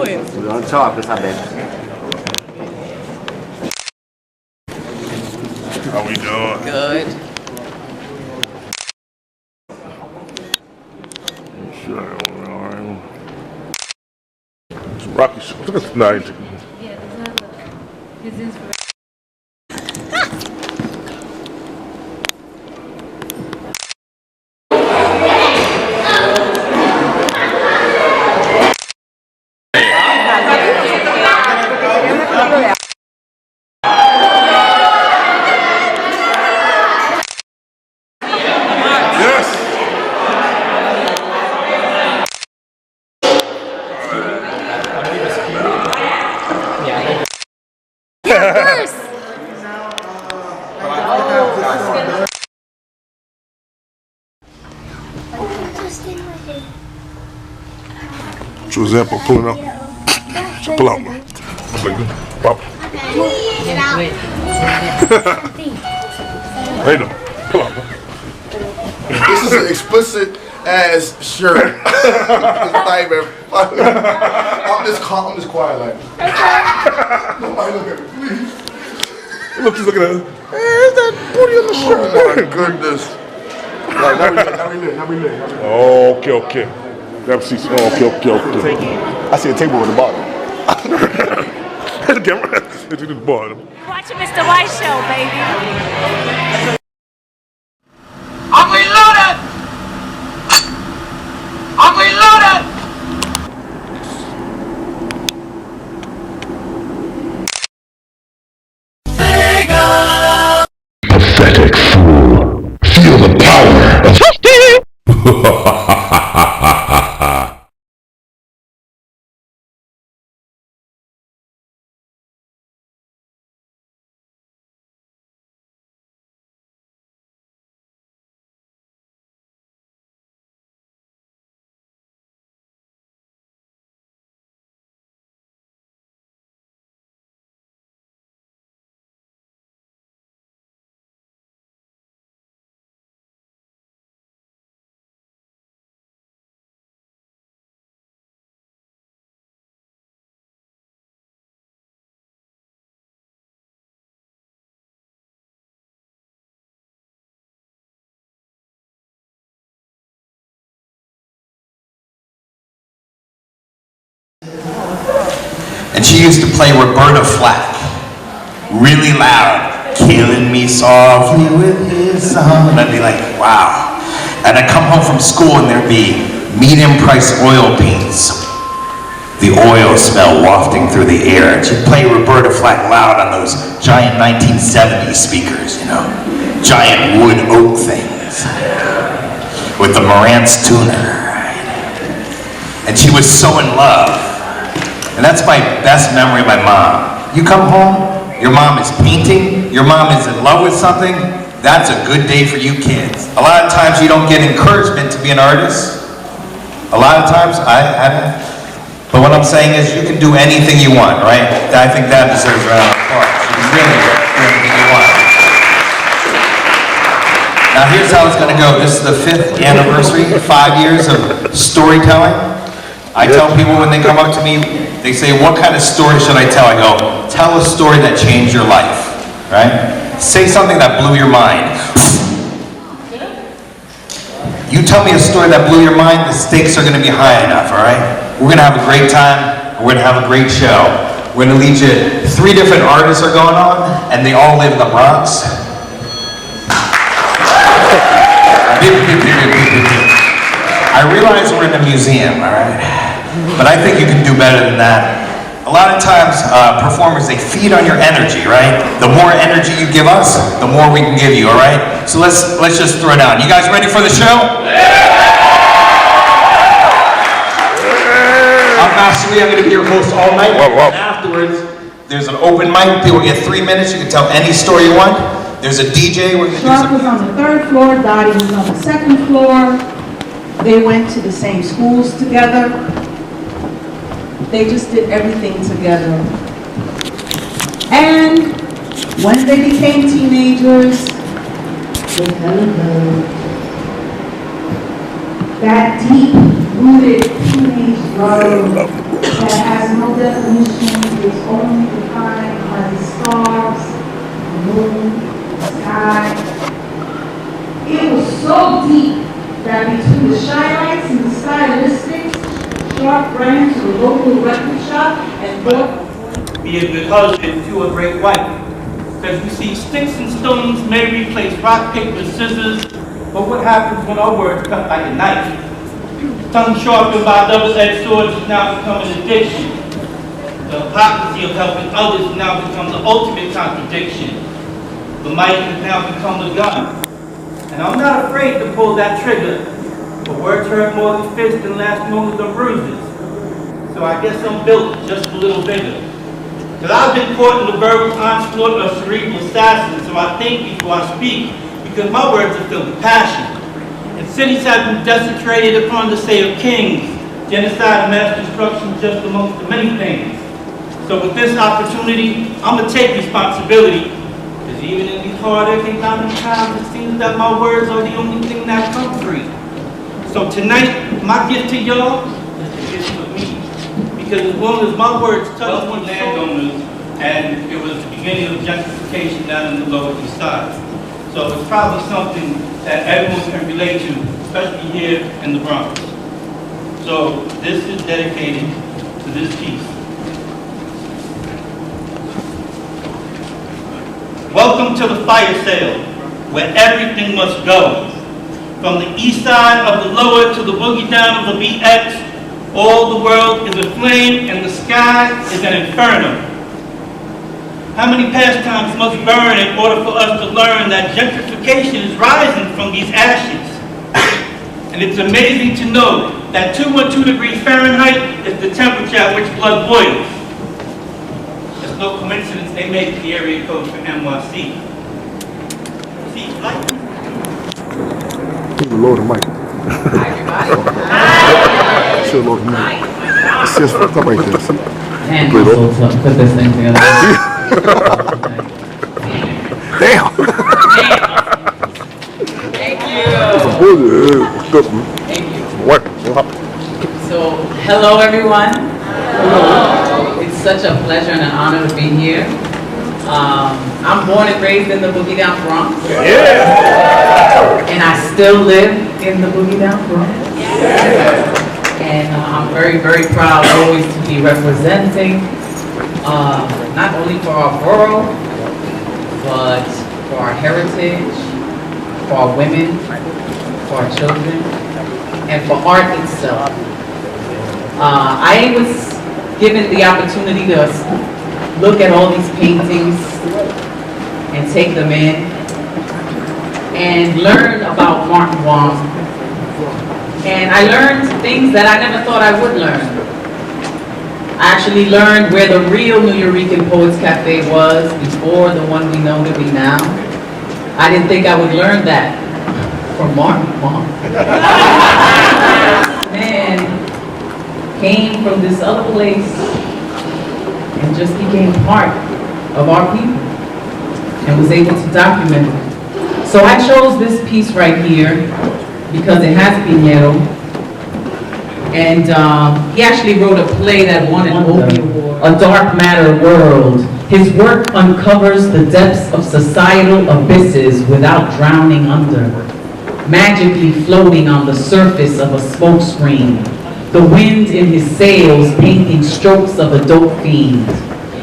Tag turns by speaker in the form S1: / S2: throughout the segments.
S1: doing?
S2: We're on top, let's have that.
S3: How we doing?
S1: Good.
S3: It's Rocky show. Look at tonight.
S4: Yeah, there's another. His inspiration.
S3: For example, pulling up. Pull out. Pop.
S4: Get out.
S3: Right up. Pull out.
S5: This is an explicit ass shirt. I'm just quiet like. Nobody look at me, please.
S3: Look, she's looking at us. Hey, is that booty on the shirt?
S5: Oh my goodness. Right, now we lit.
S3: Okay. Grab a seat. Okay.
S5: I see a table at the bottom.
S3: The camera. It's at the bottom.
S4: Watch a Mr. White show, baby.
S6: I'm reloaded! I'm reloaded!
S7: Pathetic fool. Feel the power of
S6: And she used to play Roberta Flack really loud, killing me softly with his song. And I'd be like, wow. And I'd come home from school and there'd be medium price oil paints. The oil smell wafting through the air. And she'd play Roberta Flack loud on those giant 1970s speakers, you know, giant wood oak things with the Marantz tuner. And she was so in love. And that's my best memory of my mom. You come home, your mom is painting, your mom is in love with something, that's a good day for you kids. A lot of times you don't get encouragement to be an artist. A lot of times I haven't. But what I'm saying is you can do anything you want, right? I think that deserves a round of applause. You can really do anything you want. Now here's how it's gonna go. This is the 5th anniversary, 5 years of storytelling. I tell people when they come up to me, they say, what kind of story should I tell? I go, tell a story that changed your life, right? Say something that blew your mind. You tell me a story that blew your mind, the stakes are gonna be high enough, all right? We're gonna have a great time, we're gonna have a great show. We're gonna lead you, 3 different artists are going on, and they all live in the Bronx. I realize we're in a museum, all right? But I think you can do better than that. A lot of times, performers, they feed on your energy, right? The more energy you give us, the more we can give you, all right? So let's just throw it down. You guys ready for the show? I'm Master Lee, I'm gonna be your host all night. And afterwards, there's an open mic. People get 3 minutes, you can tell any story you want. There's a DJ, we're gonna do
S8: Sharp was on the 3rd floor, Dottie was on the 2nd floor. They went to the same schools together. They just did everything together. And when they became teenagers, they fell in love. That deep-rooted teenage love that has definition is only defined by the stars, the moon, the sky. It was so deep that between the shy lights and the stylistics, Sharp ran to the local record shop and bought
S1: Be a good husband to a great wife. Because you see, sticks and stones may replace rock, paper, scissors, but what happens when our words cut like a knife? Tongue sharpened by double-edged swords has now become an addiction. The hypocrisy of helping others has now become the ultimate contradiction. The mic has now become the gun. And I'm not afraid to pull that trigger, but words hurt more than fists and last more than bruises. So I guess I'm built just a little bigger. Because I've been caught in the verbal onslaught of cerebral assassins, so I think before I speak, because my words are filled with passion. And cities have been desecrated upon the say of kings, genocide and mass destruction just amongst the many things. So with this opportunity, I'm going to take responsibility, because even in these hard economic times, it seems that my words are the only thing that come free. So tonight, my gift to y'all is the gift of me. Because as long as my words touch one landowners, and it was the beginning of gentrification down in the Lower East Side. So it's probably something that everyone can relate to, especially here in the Bronx. So this is dedicated to this piece. Welcome to the fire sale, where everything must go. From the east side of the lower to the boogie down of the BX, all the world is aflame and the sky is an inferno. How many pastimes must burn in order for us to learn that gentrification is rising from these ashes? And it's amazing to know that 212 degrees Fahrenheit is the temperature at which blood boils. It's no coincidence they made the area code for NYC. See, like...
S5: Lower the mic. Should lower the mic. It's just fucked up like this.
S2: And also to put this thing together.
S5: Damn.
S2: Thank you.
S5: Thank you. What?
S2: So, hello everyone. Hello. It's such a pleasure and an honor to be here. I'm born and raised in the Boogie Down Bronx. Yeah. And I still live in the Boogie Down Bronx. Yeah. And I'm very, very proud always to be representing, not only for our borough, but for our heritage, for our women, for our children, and for art itself. I was given the opportunity to look at all these paintings and take them in and learn about Martin Wong. And I learned things that I never thought I would learn. I actually learned where the real New Eurekan Poets Cafe was before the one we know to be now. I didn't think I would learn that from Martin Wong. Man came from this other place and just became part of our people and was able to document it. So I chose this piece right here because it has Pinheiro. And he actually wrote a play that won an Obie Award, A Dark Matter World. His work uncovers the depths of societal abysses without drowning under, magically floating on the surface of a smokescreen. The wind in his sails painting strokes of a dope fiend,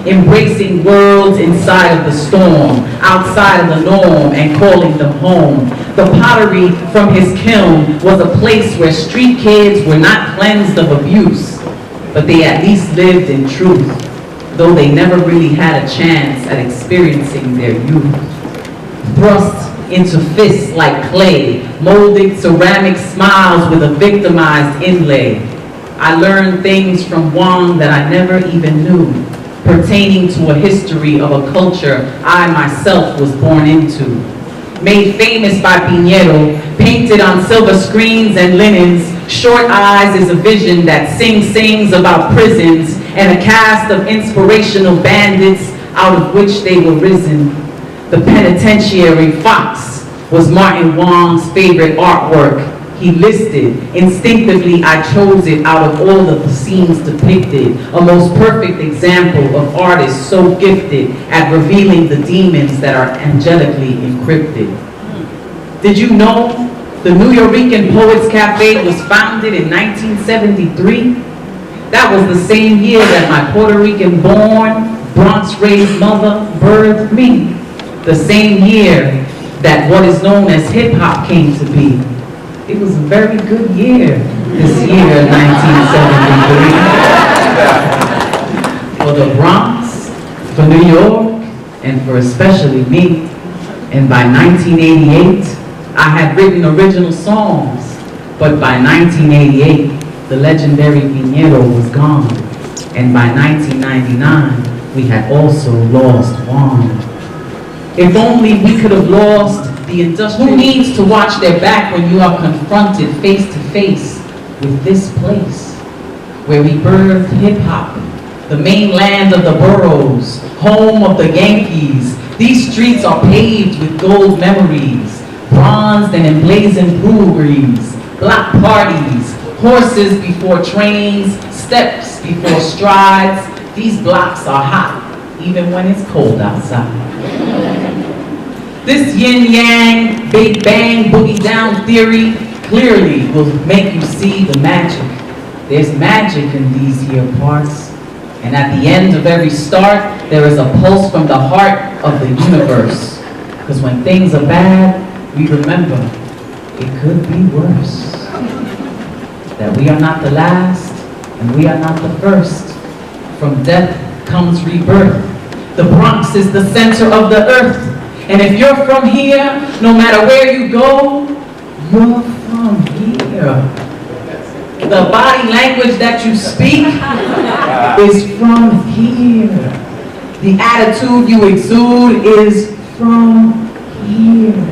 S2: embracing worlds inside of the storm, outside of the norm, and calling them home. The pottery from his kiln was a place where street kids were not cleansed of abuse, but they at least lived in truth, though they never really had a chance at experiencing their youth. Thrust into fists like clay, molded ceramic smiles with a victimized inlay. I learned things from Wong that I never even knew, pertaining to a history of a culture I myself was born into. Made famous by Pinheiro, painted on silver screens and linens, Short Eyes is a vision that sings about prisons and a cast of inspirational bandits out of which they were risen. The penitentiary fox was Martin Wong's favorite artwork, he listed. Instinctively, I chose it out of all of the scenes depicted. A most perfect example of artists so gifted at revealing the demons that are angelically encrypted. Did you know the New Yorican Poets Cafe was founded in 1973? That was the same year that my Puerto Rican-born, Bronx-raised mother birthed me. The same year that what is known as hip-hop came to be. It was a very good year, this year, 1973. For the Bronx, for New York, and for especially me. And by 1988, I had written original songs, but by 1988, the legendary Viñedo was gone. And by 1999, we had also lost Juan. If only we could have lost the industrial. Who needs to watch their back when you are confronted face to face with this place where we birthed hip-hop, the mainland of the boroughs, home of the Yankees. These streets are paved with gold memories, bronzed and emblazoned breweries, block parties, horses before trains, steps before strides. These blocks are hot, even when it's cold outside. This yin-yang, big bang, boogie down theory clearly will make you see the magic. There's magic in these here parts. And at the end of every start, there is a pulse from the heart of the universe. Because when things are bad, we remember it could be worse. That we are not the last, and we are not the first. From death comes rebirth. The Bronx is the center of the earth. And if you're from here, no matter where you go, you're from here. The body language that you speak is from here. The attitude you exude is from here.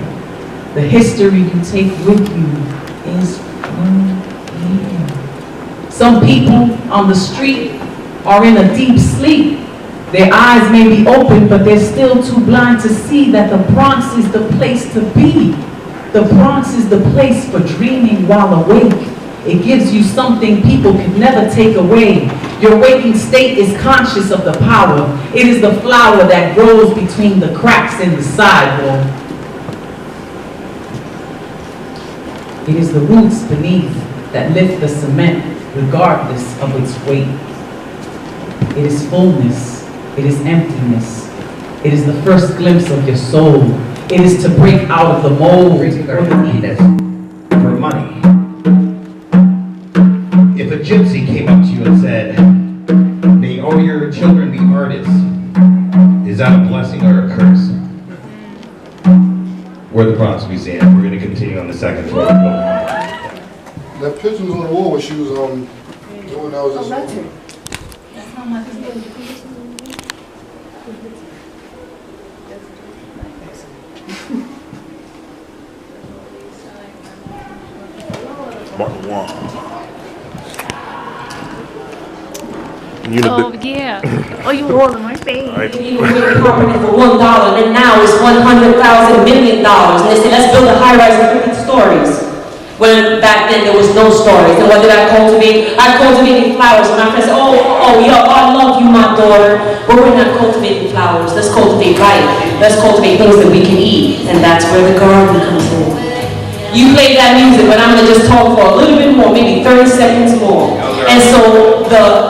S2: The history you take with you is from here. Some people on the street are in a deep sleep. Their eyes may be open, but they're still too blind to see that the Bronx is the place to be. The Bronx is the place for dreaming while awake. It gives you something people can never take away. Your waking state is conscious of the power. It is the flower that grows between the cracks in the sidewalk. It is the roots beneath that lift the cement regardless of its weight. It is fullness. It is emptiness. It is the first glimpse of your soul. It is to break out of the mold or the need
S6: For money. If a gypsy came up to you and said, may all your children be artists, is that a blessing or a curse? We're the Bronx Museum. We're going to continue on the second floor.
S5: That picture was on the wall when she was doing that was just
S3: Martin Wong.
S4: Oh, yeah. Oh, you all in my face.
S9: You were getting property for $1, and now it's $100,000 million. And they say, let's build a high-rise of 50 stories. When back then there was no stories. And what did I cultivate? I cultivated flowers. And my friend said, I love you, my daughter. But we're not cultivating flowers. Let's cultivate life. Let's cultivate things that we can eat. And that's where the garden comes in. You play that music, but I'm going to just talk for a little bit more, maybe 30 seconds more. And so the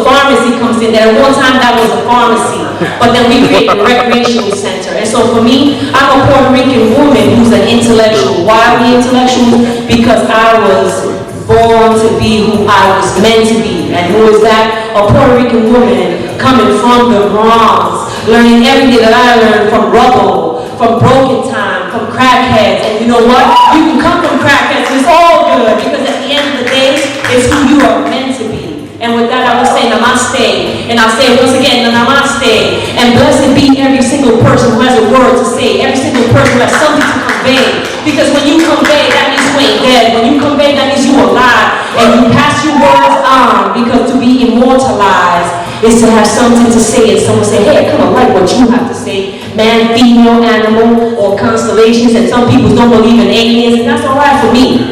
S9: pharmacy comes in there. At one time that was a pharmacy, but then we created a recreational center. And so for me, I'm a Puerto Rican woman who's an intellectual. Why are we intellectuals? Because I was born to be who I was meant to be. And who is that? A Puerto Rican woman coming from the Bronx, learning everything that I learned from rubble, from broken time, from crackheads. And you know what? You can come from crackheads, it's all good, because at the end of the day, it's who you are meant to be. And with that, I will say namaste. And I'll say it once again, namaste. And blessed be every single person who has a word to say, every single person who has something to convey. Because when you convey, that means you ain't dead. When you convey, that means you alive. And you pass your words on, because to be immortalized is to have something to say. And someone say, hey, I kind of like what you have to say. man, female, animal, or constellations, and some people don't believe in aliens, and that's all right for me.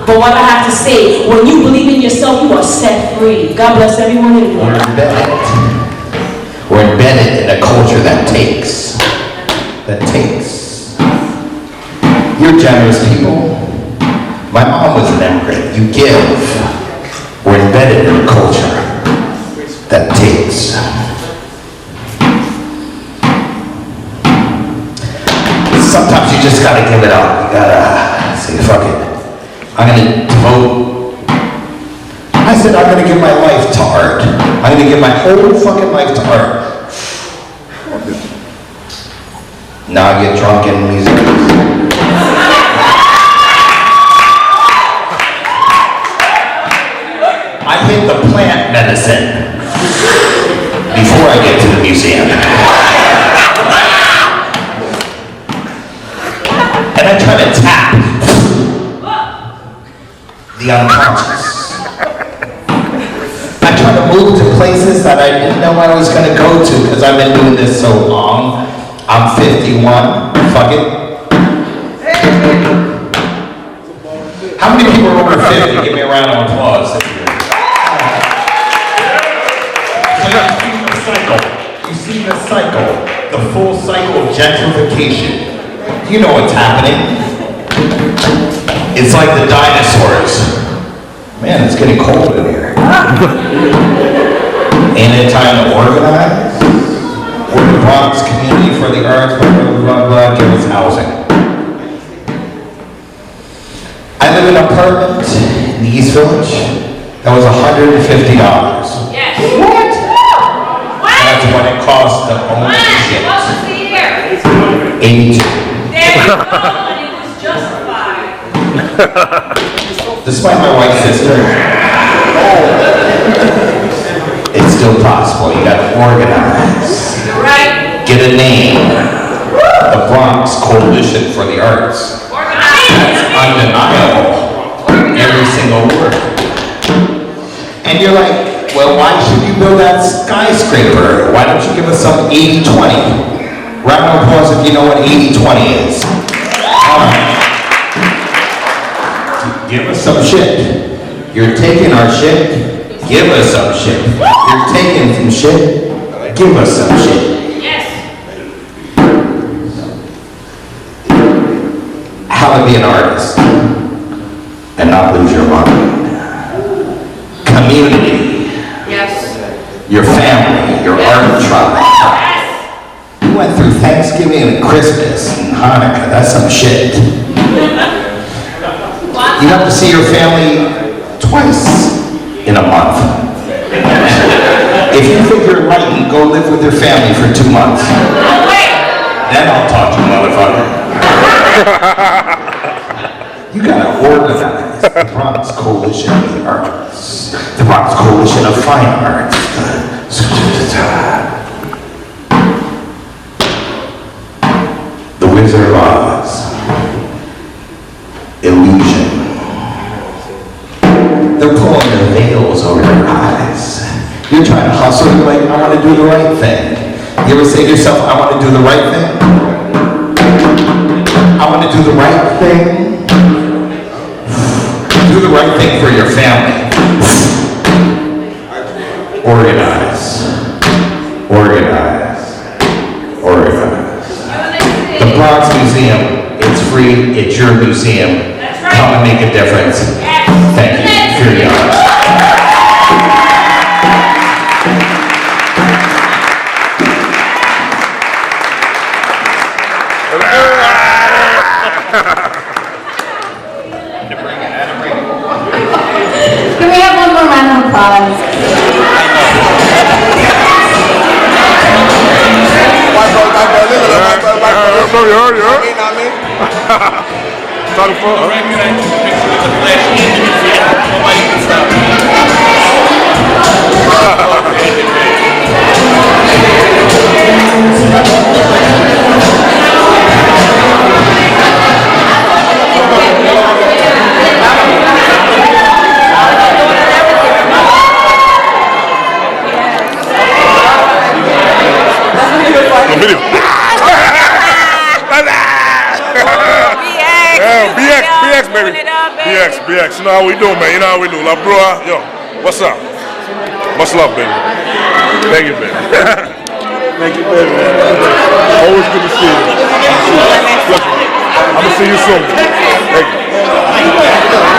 S9: But what I have to say, when you believe in yourself, you are set free. God bless everyone in here.
S6: We're embedded in a culture that takes. You're generous people. My mom was an immigrant. You give. We're embedded in a culture that takes. Sometimes you just gotta give it up. You gotta say, fuck it. I'm gonna devote. I said I'm gonna give my life to art. I'm gonna give my whole fucking life to art. Now I get drunk in music. I hit the plant medicine before I get to the museum. And I try to tap the unconscious. I try to move to places that I didn't know I was going to go to because I've been doing this so long. I'm 51. Fuck it. How many people are over 50? Give me a round of applause. You see the cycle, the full cycle of gentrification. You know what's happening. It's like the dinosaurs. Man, it's getting cold in here. Ain't it time to organize? We're the Bronx Community for the Arts, blah, blah, blah, blah, give us housing. I live in an apartment in the East Village that was $150.
S9: Yes.
S6: What? That's what it costs to own the shit.
S9: What was the year?
S6: 82.
S9: There you go, and it was justified.
S6: Despite my white sister, it's still possible. You gotta organize.
S9: Right.
S6: Get a name. The Bronx Coalition for the Arts. That's undeniable. Every single word. And you're like, well, why should you build that skyscraper? Why don't you give us some 80-20? Round of applause if you know what 80-20 is. Give us some shit. You're taking our shit. Give us some shit. You're taking some shit. Give us some shit.
S9: Yes.
S6: How to be an artist and not lose your mind. Community.
S9: Yes.
S6: Your family. Your art tribe.
S9: Yes.
S6: You went through Thanksgiving and Christmas and Hanukkah. That's some shit. You have to see your family twice in a month. If you think you're enlightened, go live with your family for 2 months. Then I'll talk to you, motherfucker. You gotta organize the Bronx Coalition of the Arts, the Bronx Coalition of Fine Arts. The Wizard of Oz. Illusion. They're pulling their veils over their eyes. You're trying to hustle, you're like, I want to do the right thing. You ever say to yourself, I want to do the right thing? I want to do the right thing. Do the right thing for your family. Organize. Organize. Organize. The Bronx Museum, it's free, it's your museum. Come and make a difference. Thank you for your honor.
S3: Can we have one more round of applause?
S7: Video. BX, you know how we do, man. You know how we do. La bro, yo, what's up? Much love, baby. Thank you, baby. Thank you, baby. Always good to see you. I'm gonna see you soon. Thank you.